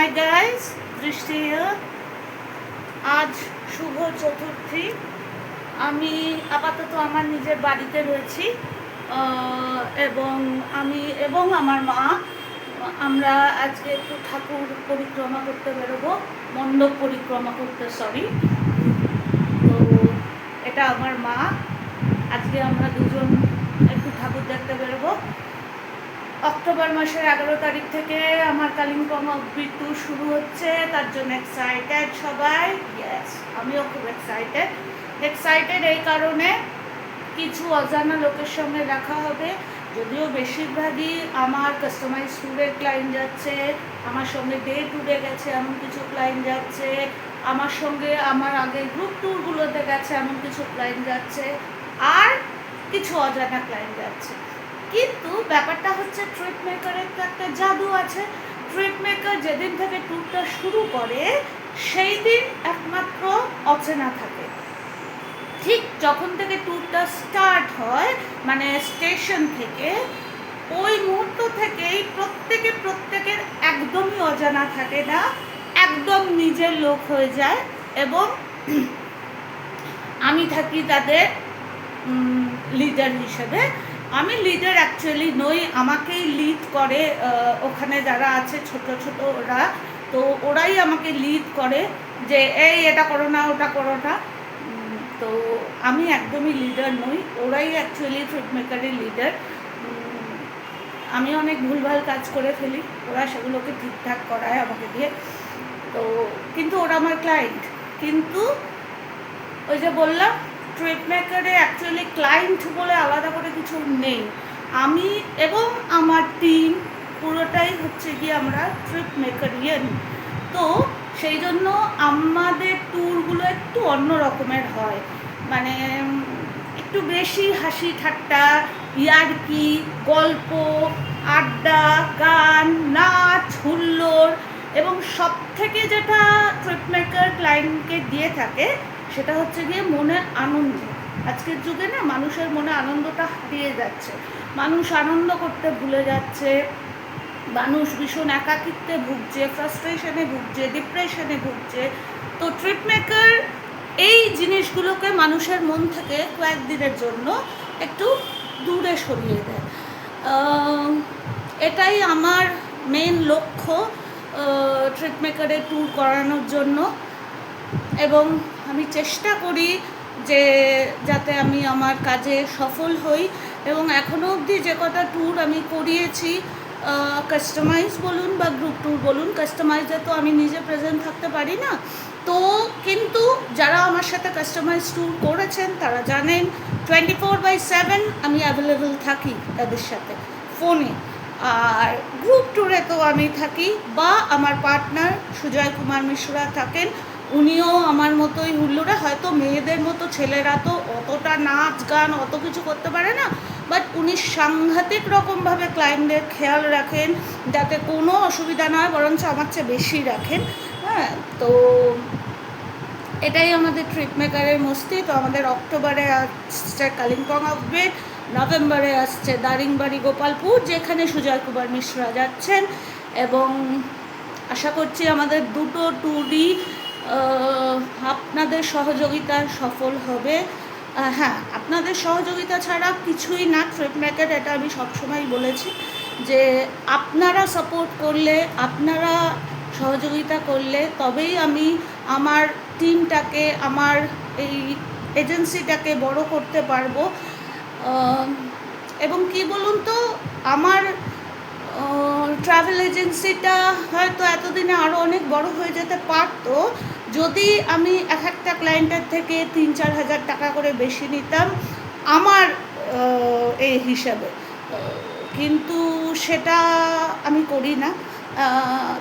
Hi guys, দৃষ্টি আজ শুভ চতুর্থী। আমি আপাতত আমার নিজের বাড়িতে রয়েছি এবং আমি এবং আমার মা আমরা আজকে একটু ঠাকুর পরিক্রমা করতে বেরোবো, মণ্ডপ পরিক্রমা করতে তো এটা আমার মা। আজকে আমরা দুজন একটু ঠাকুর দেখতে বেরোবো। অক্টোবর মাসের 11 তারিখ থেকে আমার কালিম্পং অফবিট ট্যুর শুরু হচ্ছে, তার জন্য এক্সাইটেড সবাই। ইয়েস, আমিও খুব এক্সাইটেড এই কারণে কিছু অজানা লোকের সঙ্গে দেখা হবে। যদিও বেশিরভাগই আমার কাস্টমাইজ ট্যুরের ক্লায়েন্ট যাচ্ছে, আমার সঙ্গে ডে ট্যুরে গেছে এমন কিছু ক্লায়েন্ট যাচ্ছে, আমার সঙ্গে আমার আগে গ্রুপ ট্যুরগুলোতে গেছে এমন কিছু ক্লায়েন্ট যাচ্ছে, আর কিছু অজানা ক্লায়েন্ট যাচ্ছে। কিন্তু ব্যাপারটা হচ্ছে ট্রিপ মেকারের তো একটা জাদু আছে। ট্রিপ মেকার যেদিন থেকে ট্যুরটা শুরু করে সেই দিন একমাত্র অচেনা থাকে। ঠিক যখন থেকে ট্যুরটা স্টার্ট হয়, মানে স্টেশন থেকে, ওই মুহূর্ত থেকেই প্রত্যেকের একদমই অজানা থাকে না, একদম নিজের লোক হয়ে যায়। এবং আমি থাকি তাদের লিডার হিসেবে। আমি লিডার অ্যাকচুয়ালি নই, আমাকেই লিড করে ওখানে যারা আছে ছোট ওরা, তো ওরাই আমাকে লিড করে যে এই এটা করো না, ওটা করো না। তো আমি একদমই লিডার নই, ওরাই অ্যাকচুয়ালি ট্রিপ মেকারের লিডার। আমি অনেক ভুলভাল কাজ করে ফেলি, ওরা সেগুলোকে ঠিকঠাক করায় আমাকে দিয়ে। তো কিন্তু ওরা আমার ক্লায়েন্ট। কিন্তু ওই যে বললাম, ট্রিপ মেকারে অ্যাকচুয়ালি ক্লায়েন্ট বলে আলাদা করে কিছু নেই। আমি এবং আমার টিম পুরোটাই হচ্ছে কি আমরা ট্রিপ মেকারিয়ান। তো সেই জন্য আমাদের ট্যুরগুলো একটু অন্য রকমের হয়, মানে একটু বেশি হাসি ঠাট্টা, ইয়ার্কি, গল্প, আড্ডা, গান, নাচ, হুল্লোড়, এবং সব থেকে যেটা ট্রিপ মেকার ক্লায়েন্টকে দিয়ে থাকে সেটা হচ্ছে গিয়ে মনের আনন্দ। আজকের যুগে না মানুষের মনে আনন্দটা হারিয়ে যাচ্ছে, মানুষ আনন্দ করতে ভুলে যাচ্ছে, মানুষ ভীষণ একাকিত্বে ভুগছে, ফ্রাস্ট্রেশনে ভুগছে, ডিপ্রেশনে ভুগছে। তো ট্রিপ মেকার এই জিনিসগুলোকে মানুষের মন থেকে কয়েকদিনের জন্য একটু দূরে সরিয়ে দেয়। এটাই আমার মেন লক্ষ্য ট্রিপ মেকারের ট্যুর করানোর জন্য। এবং আমি চেষ্টা করি যে যাতে আমি আমার কাজে সফল হই। এবং এখনও অবধি যে কটা ট্যুর আমি করিয়েছি, কাস্টমাইজ বলুন বা গ্রুপ ট্যুর বলুন, কাস্টমাইজে তো আমি নিজে প্রেজেন্ট থাকতে পারি না, তো কিন্তু যারা আমার সাথে কাস্টমাইজ ট্যুর করেছেন তারা জানেন 24/7 আমি অ্যাভেলেবেল থাকি তাদের সাথে ফোনে। আর গ্রুপ ট্যুরে তো আমি থাকি, বা আমার পার্টনার সুজয় কুমার মিশ্রা থাকেন, উনিও আমার মতোই হুল্লোড়ে। হয়তো মেয়েদের মতো ছেলেরা তো অতটা নাচ গান অত কিছু করতে পারে না, বাট উনি সাংঘাতিক রকমভাবে ক্লায়েন্টদের খেয়াল রাখেন, যাতে কোনো অসুবিধা না হয়, বরঞ্চ আমার চেয়ে বেশি রাখেন। হ্যাঁ, তো এটাই আমাদের ট্রিপ মেকারের মস্তি। তো আমাদের অক্টোবরে আসছে কালিম্পং অফবিট, নভেম্বরে আসছে দারিংবাড়ি গোপালপুর, যেখানে সুজয় কুমার মিশ্রা যাচ্ছেন। এবং আশা করছি আমাদের দুটো ট্যুরই আপনাদের সহযোগিতায় সফল হবে। হ্যাঁ, আপনাদের সহযোগিতা ছাড়া কিছুই না ট্রিপ মেকার, এটা আমি সবসময় বলেছি যে আপনারা সাপোর্ট করলে, আপনারা সহযোগিতা করলে তবেই আমি আমার টিমটাকে, আমার এই এজেন্সিটাকে বড় করতে পারবো। এবং কি বলুন তো, আমার ট্রাভেল এজেন্সিটা হয়তো এতদিনে আরও অনেক বড় হয়ে যেতে পারতো যদি আমি এক একটা ক্লায়েন্টের থেকে 3-4 হাজার টাকা করে বেশি নিতাম আমার এই হিসাবে। কিন্তু সেটা আমি করি না।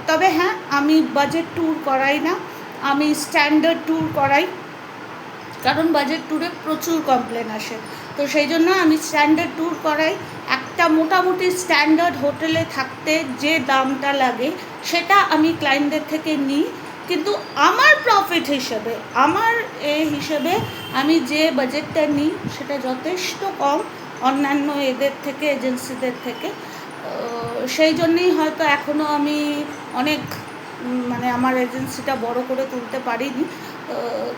তবে হ্যাঁ, আমি বাজেট ট্যুর করাই না, আমি স্ট্যান্ডার্ড ট্যুর করাই, কারণ বাজেট ট্যুরে প্রচুর কমপ্লেন আসে। তো সেই জন্য আমি স্ট্যান্ডার্ড ট্যুর করাই। একটা মোটামুটি স্ট্যান্ডার্ড হোটেলে থাকতে যে দামটা লাগে সেটা আমি ক্লায়েন্টদের থেকে নিই, কিন্তু আমার প্রফিট হিসেবে, আমার হিসেবে আমি যে বাজেটটা নিই সেটা যথেষ্ট কম অন্যান্য এদের থেকে, এজেন্সিদের থেকে। সেই জন্যেই হয়তো এখনও আমি অনেক মানে আমার এজেন্সিটা বড় করে তুলতে পারিনি,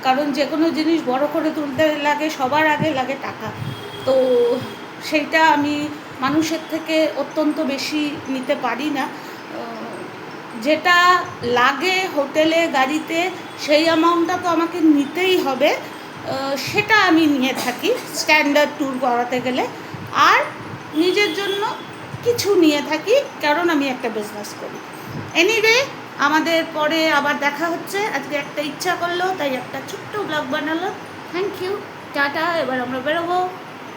কারণ যে কোনো জিনিস বড় করে তুলতে লাগে সবার আগে লাগে টাকা। তো সেইটা আমি মানুষের থেকে অত্যন্ত বেশি নিতে পারি না। যেটা লাগে হোটেলে গাড়িতে সেই অ্যামাউন্টটা তো আমাকে নিতেই হবে, সেটা আমি নিয়ে থাকি স্ট্যান্ডার্ড ট্যুর করাতে গেলে। আর নিজের জন্য কিছু নিয়ে থাকি, কারণ আমি একটা বিজনেস করি। এনিওয়ে, আমাদের পরে আবার দেখা হচ্ছে। আজকে একটা ইচ্ছা করলো তাই একটা ছোট্ট ব্লগ বানালো। থ্যাংক ইউ, টাটা। এবার আমরা বেরোবো।